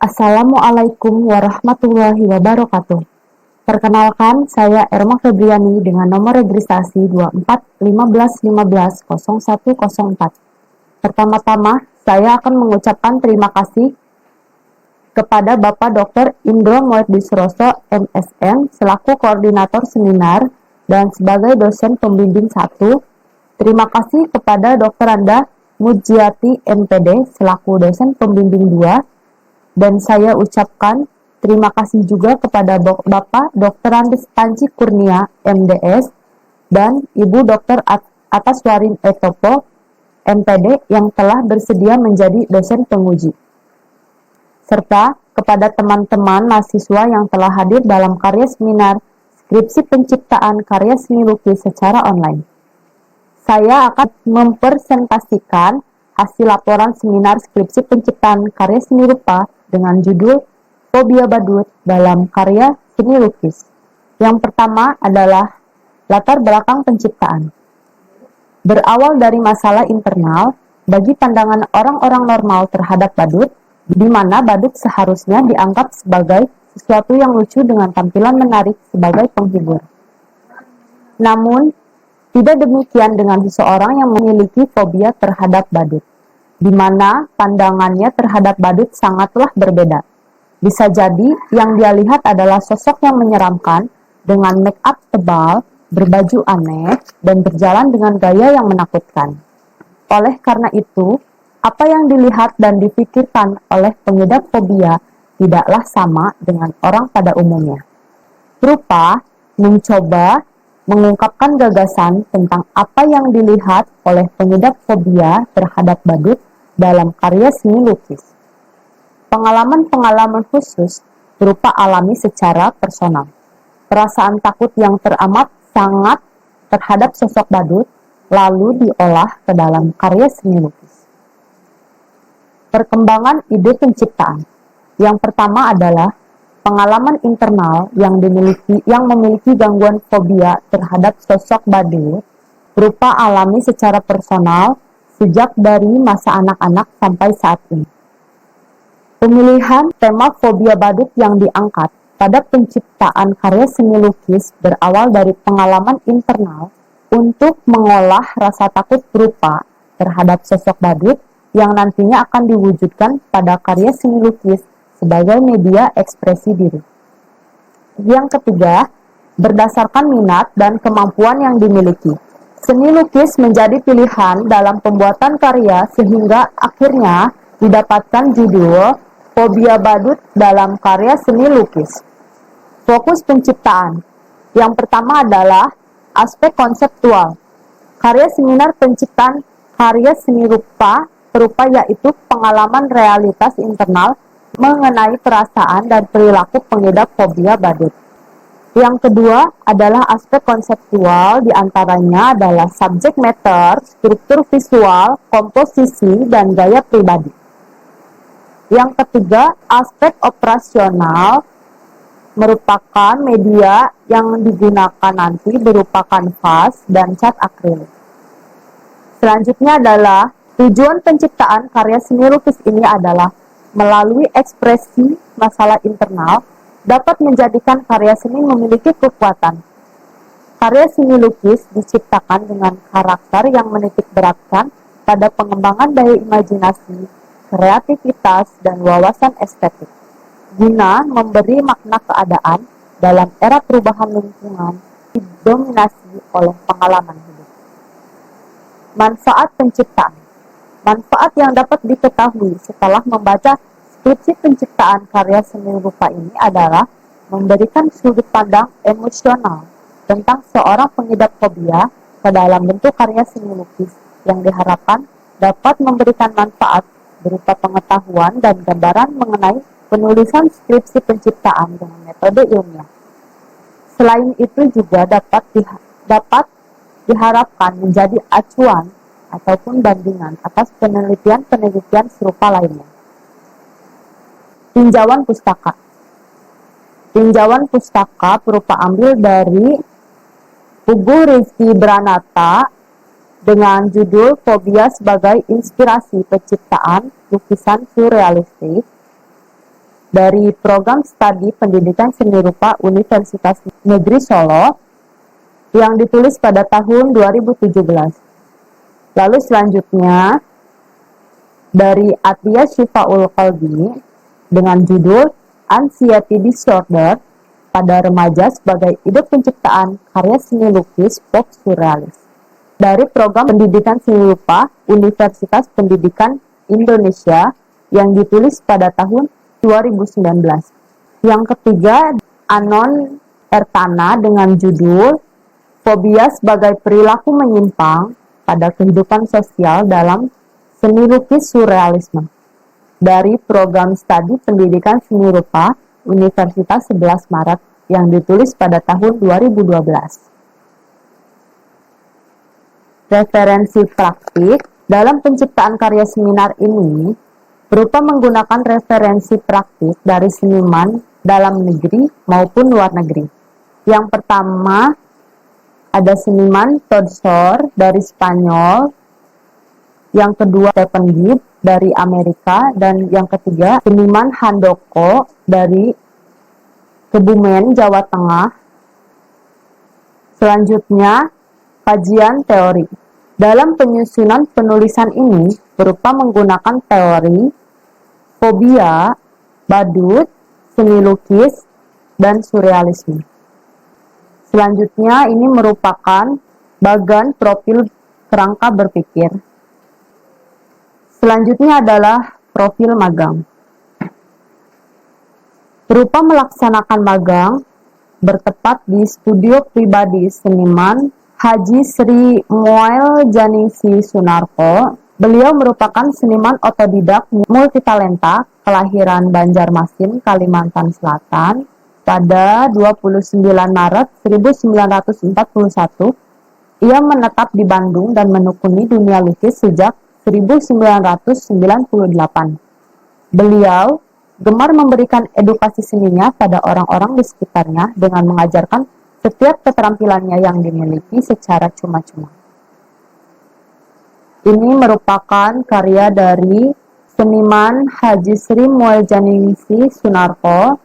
Assalamualaikum warahmatullahi wabarakatuh. Perkenalkan, saya Erma Febriani dengan nomor registrasi 24 Pertama-tama, saya akan mengucapkan terima kasih kepada Bapak Dr. Indro Moedisroso, MSN, selaku koordinator seminar dan sebagai dosen pembimbing 1. Terima kasih kepada Dr. Anda Mujiati, MPD, selaku dosen pembimbing 2. Dan saya ucapkan terima kasih juga kepada Bapak Dr. Andes Panji Kurnia, MDS, dan Ibu Dr. Ataswarin Etopo, MPD, yang telah bersedia menjadi dosen penguji. Serta kepada teman-teman mahasiswa yang telah hadir dalam karya seminar Skripsi Penciptaan Karya Seni Lukis secara online. Saya akan mempresentasikan hasil laporan seminar Skripsi Penciptaan Karya Seni Rupa dengan judul Fobia Badut dalam Karya Seni Lukis. Yang pertama adalah latar belakang penciptaan. Berawal dari masalah internal bagi pandangan orang-orang normal terhadap badut, di mana badut seharusnya dianggap sebagai sesuatu yang lucu dengan tampilan menarik sebagai penghibur. Namun, tidak demikian dengan seseorang yang memiliki fobia terhadap badut, di mana pandangannya terhadap badut sangatlah berbeda. Bisa jadi yang dia lihat adalah sosok yang menyeramkan dengan make up tebal, berbaju aneh, dan berjalan dengan gaya yang menakutkan. Oleh karena itu, apa yang dilihat dan dipikirkan oleh pengidap fobia tidaklah sama dengan orang pada umumnya. Berupa mencoba mengungkapkan gagasan tentang apa yang dilihat oleh pengidap fobia terhadap badut dalam karya seni lukis. Pengalaman-pengalaman khusus berupa alami secara personal. Perasaan takut yang teramat sangat terhadap sosok badut lalu diolah ke dalam karya seni lukis. Perkembangan ide penciptaan. Yang pertama adalah pengalaman internal yang memiliki gangguan fobia terhadap sosok badut berupa alami secara personal sejak dari masa anak-anak sampai saat ini. Pemilihan tema fobia badut yang diangkat pada penciptaan karya seni lukis berawal dari pengalaman internal untuk mengolah rasa takut berupa terhadap sosok badut yang nantinya akan diwujudkan pada karya seni lukis sebagai media ekspresi diri. Yang ketiga, berdasarkan minat dan kemampuan yang dimiliki. Seni lukis menjadi pilihan dalam pembuatan karya sehingga akhirnya didapatkan judul Fobia Badut dalam Karya Seni Lukis. Fokus penciptaan. Yang pertama adalah aspek konseptual. Karya seminar penciptaan karya seni rupa yaitu pengalaman realitas internal mengenai perasaan dan perilaku pengidap fobia badut. Yang kedua adalah aspek konseptual, diantaranya adalah subject matter, struktur visual, komposisi, dan gaya pribadi. Yang ketiga, aspek operasional merupakan media yang digunakan nanti berupa kanvas dan cat akrilik. Selanjutnya adalah tujuan penciptaan karya seni lukis ini adalah melalui ekspresi masalah internal dapat menjadikan karya seni memiliki kekuatan. Karya seni lukis diciptakan dengan karakter yang menitik beratkan pada pengembangan daya imajinasi, kreativitas, dan wawasan estetik, guna memberi makna keadaan dalam era perubahan lingkungan didominasi oleh pengalaman hidup. Manfaat penciptaan. Manfaat yang dapat diketahui setelah membaca skripsi penciptaan karya seni rupa ini adalah memberikan sudut pandang emosional tentang seorang pengidap fobia ke dalam bentuk karya seni lukis yang diharapkan dapat memberikan manfaat berupa pengetahuan dan gambaran mengenai penulisan skripsi penciptaan dengan metode ilmiah. Selain itu juga dapat diharapkan menjadi acuan ataupun bandingan atas penelitian-penelitian serupa lainnya. Tinjauan pustaka. Tinjauan pustaka berupa ambil dari buku Rizky Branata dengan judul Fobia sebagai Inspirasi Penciptaan Lukisan Surrealistik. dari Program Studi Pendidikan Seni Rupa Universitas Negeri Solo yang ditulis pada tahun 2017. Lalu selanjutnya dari Atia Syifaul Qalbi dengan judul Anxiety Disorder pada Remaja sebagai Ide Penciptaan Karya Seni Lukis Post Surrealis dari Program Pendidikan Seni Rupa Universitas Pendidikan Indonesia yang ditulis pada tahun 2019. Yang ketiga, Anon Ertana dengan judul Fobia sebagai Perilaku Menyimpang pada Kehidupan Sosial dalam Seni Lukis Surrealisme dari Program Studi Pendidikan Seni Rupa Universitas 11 Maret yang ditulis pada tahun 2012. Referensi praktik dalam penciptaan karya seminar ini berupa menggunakan referensi praktik dari seniman dalam negeri maupun luar negeri. Yang pertama ada seniman Todd Shore dari Spanyol, yang kedua Stephen Gibb dari Amerika, dan yang ketiga seniman Handoko dari Kebumen, Jawa Tengah. Selanjutnya kajian teori. Dalam penyusunan penulisan ini berupa menggunakan teori, fobia, badut, seni lukis, dan surrealisme. Selanjutnya ini merupakan bagan profil kerangka berpikir. Selanjutnya adalah profil magang. Berupa melaksanakan magang bertepat di studio pribadi seniman Haji Sri Moel Janingsi Sunarko. Beliau merupakan seniman otodidak multitalenta kelahiran Banjarmasin, Kalimantan Selatan pada 29 Maret 1941. Ia menetap di Bandung dan menekuni dunia lukis sejak 1998. Beliau gemar memberikan edukasi seninya pada orang-orang di sekitarnya dengan mengajarkan setiap keterampilannya yang dimiliki secara cuma-cuma. Ini merupakan karya dari seniman Haji Sri Moel Janingsi Sunarko.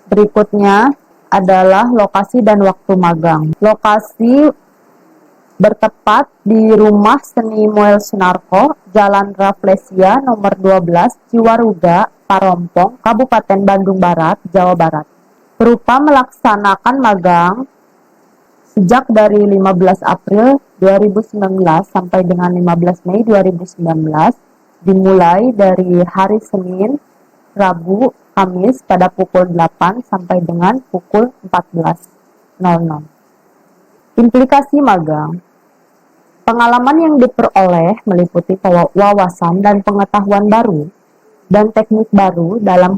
Berikutnya adalah lokasi dan waktu magang. Lokasi bertepat di Rumah Seni Moel Sunarko, Jalan Rafflesia nomor 12, Ciwaruga, Parompong, Kabupaten Bandung Barat, Jawa Barat. Berupa melaksanakan magang sejak dari 15 April 2019 sampai dengan 15 Mei 2019, dimulai dari hari Senin, Rabu, Kamis pada pukul 8 sampai dengan pukul 14.00. Implikasi magang. Pengalaman yang diperoleh meliputi wawasan dan pengetahuan baru dan teknik baru dalam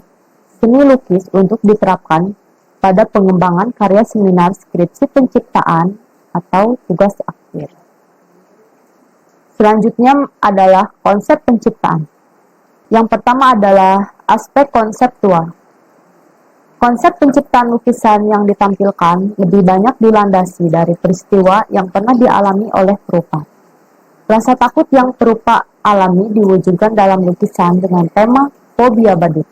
seni lukis untuk diterapkan pada pengembangan karya seminar skripsi penciptaan atau tugas akhir. Selanjutnya adalah konsep penciptaan. Yang pertama adalah aspek konseptual. Konsep penciptaan lukisan yang ditampilkan lebih banyak dilandasi dari peristiwa yang pernah dialami oleh perupa. Rasa takut yang perupa alami diwujudkan dalam lukisan dengan tema fobia badut.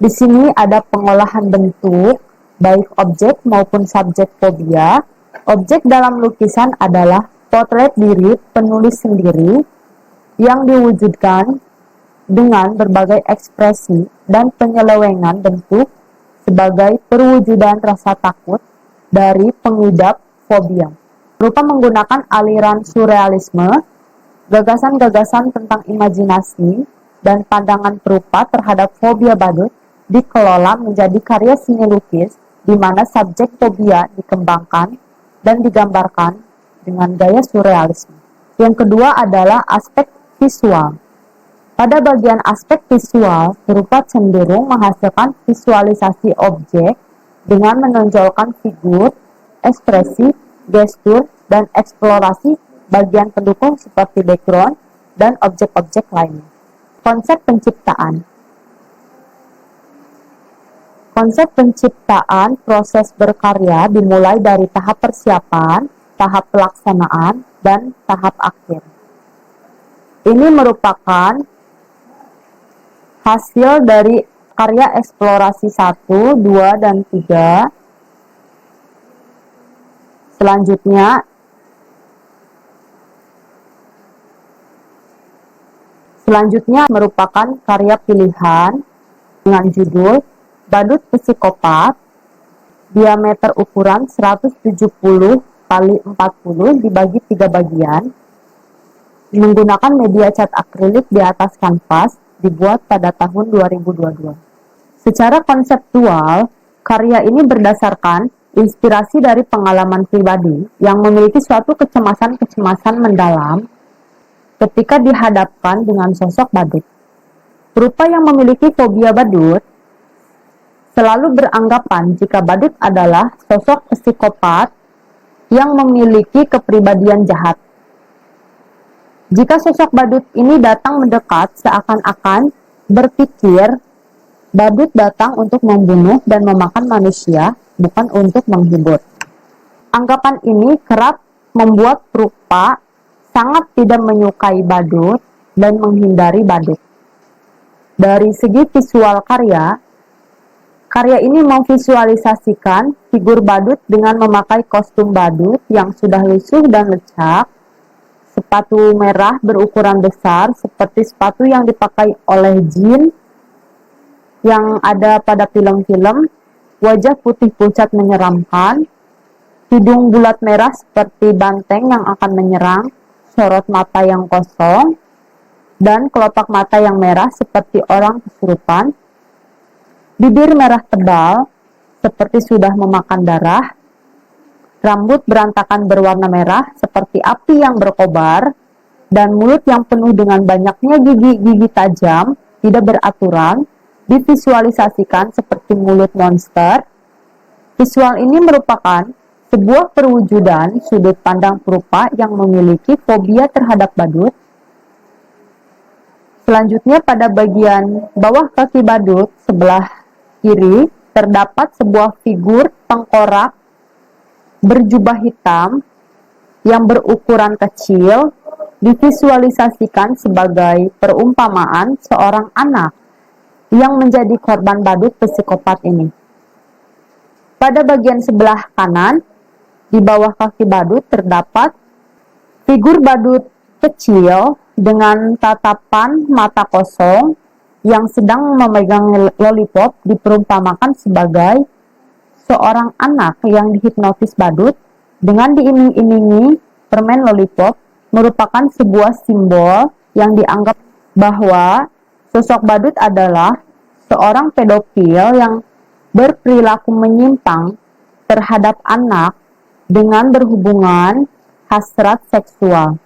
Di sini ada pengolahan bentuk, baik objek maupun subjek fobia. Objek dalam lukisan adalah potret diri penulis sendiri yang diwujudkan dengan berbagai ekspresi dan penyelewengan bentuk sebagai perwujudan rasa takut dari pengidap fobia. Berupa menggunakan aliran surrealisme, gagasan-gagasan tentang imajinasi dan pandangan perupa terhadap fobia badut dikelola menjadi karya seni lukis di mana subjek fobia dikembangkan dan digambarkan dengan gaya surrealisme. Yang kedua adalah aspek visual. Pada bagian aspek visual, berupa cenderung menghasilkan visualisasi objek dengan menonjolkan figur, ekspresi, gestur, dan eksplorasi bagian pendukung seperti background dan objek-objek lainnya. Konsep penciptaan. Konsep penciptaan proses berkarya dimulai dari tahap persiapan, tahap pelaksanaan, dan tahap akhir. Ini merupakan hasil dari karya eksplorasi 1, 2, dan 3. Selanjutnya merupakan karya pilihan dengan judul Badut Psikopat, diameter ukuran 170 kali 40 dibagi 3 bagian, menggunakan media cat akrilik di atas kanvas, dibuat pada tahun 2022. Secara konseptual, karya ini berdasarkan inspirasi dari pengalaman pribadi yang memiliki suatu kecemasan-kecemasan mendalam ketika dihadapkan dengan sosok badut. Rupa yang memiliki fobia badut selalu beranggapan jika badut adalah sosok psikopat yang memiliki kepribadian jahat. Jika sosok badut ini datang mendekat, seakan-akan berpikir badut datang untuk membunuh dan memakan manusia, bukan untuk menghibur. Anggapan ini kerap membuat Rupa sangat tidak menyukai badut dan menghindari badut. Dari segi visual karya ini memvisualisasikan figur badut dengan memakai kostum badut yang sudah lusuh dan lecak, sepatu merah berukuran besar seperti sepatu yang dipakai oleh jin yang ada pada film-film, wajah putih pucat menyeramkan, hidung bulat merah seperti banteng yang akan menyerang, sorot mata yang kosong, dan kelopak mata yang merah seperti orang kesurupan, bibir merah tebal seperti sudah memakan darah, rambut berantakan berwarna merah seperti api yang berkobar, dan mulut yang penuh dengan banyaknya gigi-gigi tajam, tidak beraturan, divisualisasikan seperti mulut monster. Visual ini merupakan sebuah perwujudan sudut pandang Rupa yang memiliki fobia terhadap badut. Selanjutnya pada bagian bawah kaki badut sebelah kiri terdapat sebuah figur tengkorak berjubah hitam yang berukuran kecil, divisualisasikan sebagai perumpamaan seorang anak yang menjadi korban badut psikopat ini. Pada bagian sebelah kanan, di bawah kaki badut terdapat figur badut kecil dengan tatapan mata kosong yang sedang memegang lollipop, diperumpamakan sebagai seorang anak yang dihipnotis badut dengan diiming-imingi permen lollipop, merupakan sebuah simbol yang dianggap bahwa sosok badut adalah seorang pedofil yang berperilaku menyimpang terhadap anak dengan berhubungan hasrat seksual.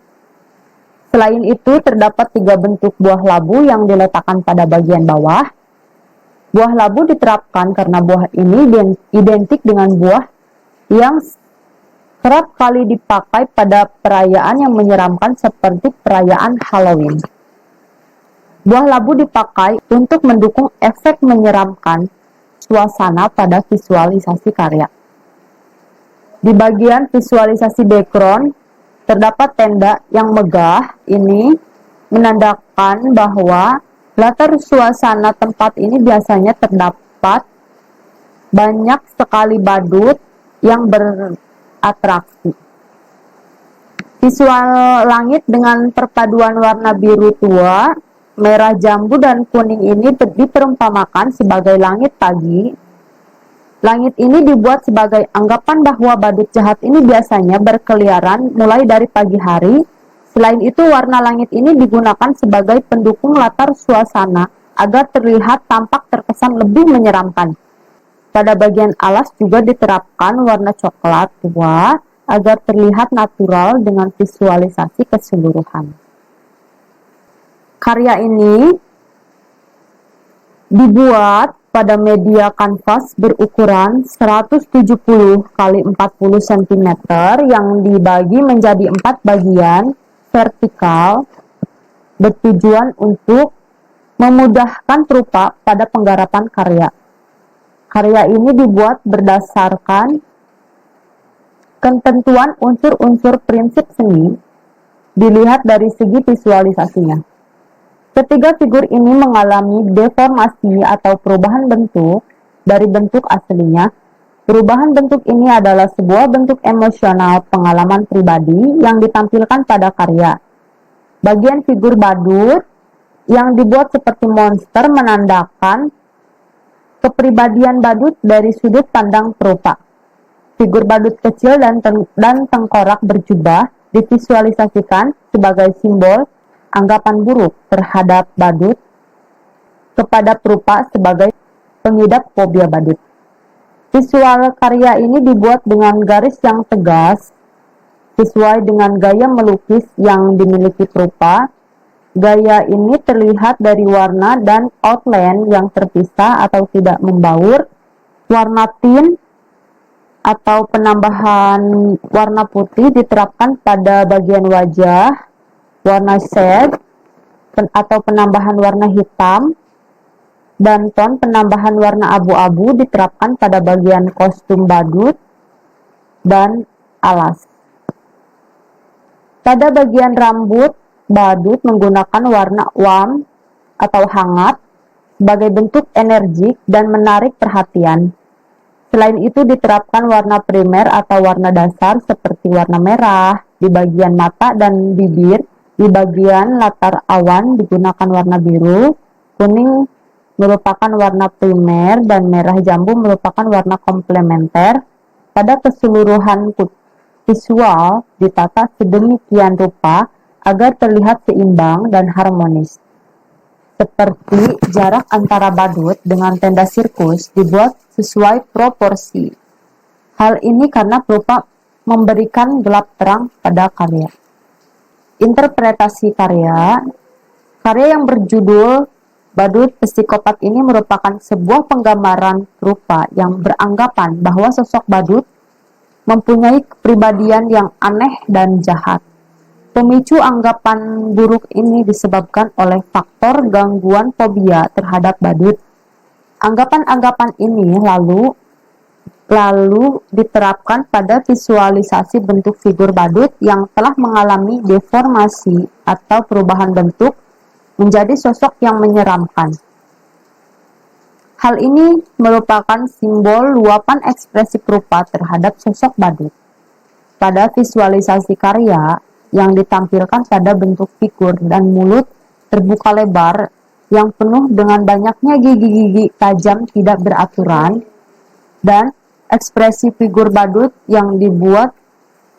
Selain itu, terdapat 3 bentuk buah labu yang diletakkan pada bagian bawah. Buah labu diterapkan karena buah ini identik dengan buah yang kerap kali dipakai pada perayaan yang menyeramkan seperti perayaan Halloween. Buah labu dipakai untuk mendukung efek menyeramkan suasana pada visualisasi karya. Di bagian visualisasi background, terdapat tenda yang megah. Ini menandakan bahwa latar suasana tempat ini biasanya terdapat banyak sekali badut yang beratraksi. Visual langit dengan perpaduan warna biru tua, merah jambu, dan kuning ini diperumpamakan sebagai langit pagi. Langit ini dibuat sebagai anggapan bahwa badut jahat ini biasanya berkeliaran mulai dari pagi hari. Selain itu, warna langit ini digunakan sebagai pendukung latar suasana agar terlihat tampak terkesan lebih menyeramkan. Pada bagian alas juga diterapkan warna coklat tua agar terlihat natural dengan visualisasi keseluruhan. Karya ini dibuat pada media kanvas berukuran 170 kali 40 cm yang dibagi menjadi 4 bagian vertikal, bertujuan untuk memudahkan Rupa pada penggarapan karya. Karya ini dibuat berdasarkan ketentuan unsur-unsur prinsip seni, dilihat dari segi visualisasinya. Ketiga figur ini mengalami deformasi atau perubahan bentuk dari bentuk aslinya. Perubahan bentuk ini adalah sebuah bentuk emosional pengalaman pribadi yang ditampilkan pada karya. Bagian figur badut yang dibuat seperti monster menandakan kepribadian badut dari sudut pandang perupa. Figur badut kecil dan tengkorak berjubah divisualisasikan sebagai simbol anggapan buruk terhadap badut kepada perupa sebagai pengidap fobia badut. Visual karya ini dibuat dengan garis yang tegas sesuai dengan gaya melukis yang dimiliki perupa. Gaya ini terlihat dari warna dan outline yang terpisah atau tidak membaur, warna tint atau penambahan warna putih diterapkan pada bagian wajah, warna shade atau penambahan warna hitam, dan ton penambahan warna abu-abu diterapkan pada bagian kostum badut dan alas. Pada bagian rambut, badut menggunakan warna warm atau hangat sebagai bentuk energik dan menarik perhatian. Selain itu diterapkan warna primer atau warna dasar seperti warna merah di bagian mata dan bibir. Di bagian latar awan digunakan warna biru, kuning merupakan warna primer dan merah jambu merupakan warna komplementer. Pada keseluruhan visual ditata sedemikian rupa agar terlihat seimbang dan harmonis. Seperti jarak antara badut dengan tenda sirkus dibuat sesuai proporsi. Hal ini karena perupa memberikan gelap terang pada karya. Interpretasi karya yang berjudul Badut Psikopat ini merupakan sebuah penggambaran perupa yang beranggapan bahwa sosok badut mempunyai kepribadian yang aneh dan jahat. Pemicu anggapan buruk ini disebabkan oleh faktor gangguan fobia terhadap badut. Anggapan-anggapan ini lalu diterapkan pada visualisasi bentuk figur badut yang telah mengalami deformasi atau perubahan bentuk menjadi sosok yang menyeramkan. Hal ini merupakan simbol luapan ekspresi perupa terhadap sosok badut. Pada visualisasi karya yang ditampilkan pada bentuk figur dan mulut terbuka lebar yang penuh dengan banyaknya gigi-gigi tajam tidak beraturan, dan ekspresi figur badut yang dibuat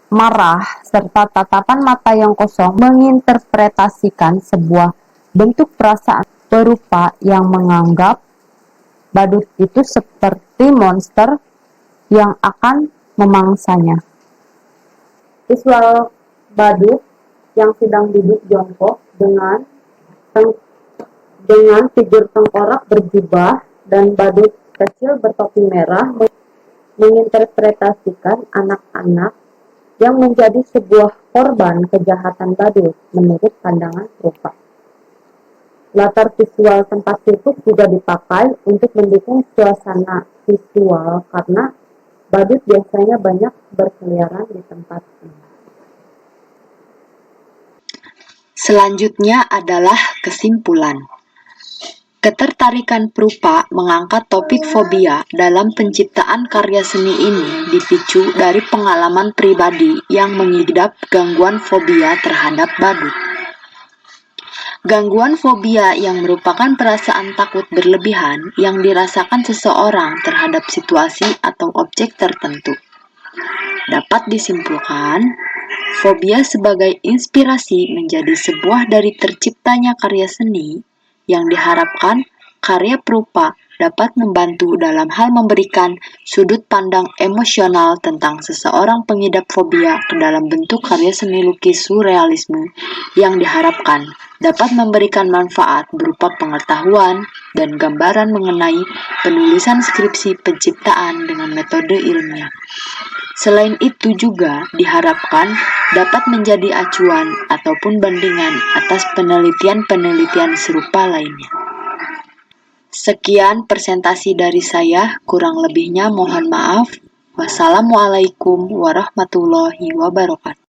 marah serta tatapan mata yang kosong menginterpretasikan sebuah bentuk perasaan perupa yang menganggap badut itu seperti monster yang akan memangsanya. Visual badut yang sedang duduk jongkok dengan figur tengkorak berjubah dan badut kecil bertopi merah menginterpretasikan anak-anak yang menjadi sebuah korban kejahatan badut menurut pandangan perupa. Latar visual tempat sirkus juga dipakai untuk mendukung suasana visual karena badut biasanya banyak berkeliaran di tempat ini. Selanjutnya adalah kesimpulan. Ketertarikan perupa mengangkat topik fobia dalam penciptaan karya seni ini dipicu dari pengalaman pribadi yang mengidap gangguan fobia terhadap badut. Gangguan fobia yang merupakan perasaan takut berlebihan yang dirasakan seseorang terhadap situasi atau objek tertentu. Dapat disimpulkan, fobia sebagai inspirasi menjadi sebuah dari terciptanya karya seni yang diharapkan karya perupa dapat membantu dalam hal memberikan sudut pandang emosional tentang seseorang pengidap fobia ke dalam bentuk karya seni lukis surrealisme yang diharapkan dapat memberikan manfaat berupa pengetahuan dan gambaran mengenai penulisan skripsi penciptaan dengan metode ilmiah. Selain itu juga diharapkan dapat menjadi acuan ataupun bandingan atas penelitian-penelitian serupa lainnya. Sekian presentasi dari saya, kurang lebihnya mohon maaf. Wassalamualaikum warahmatullahi wabarakatuh.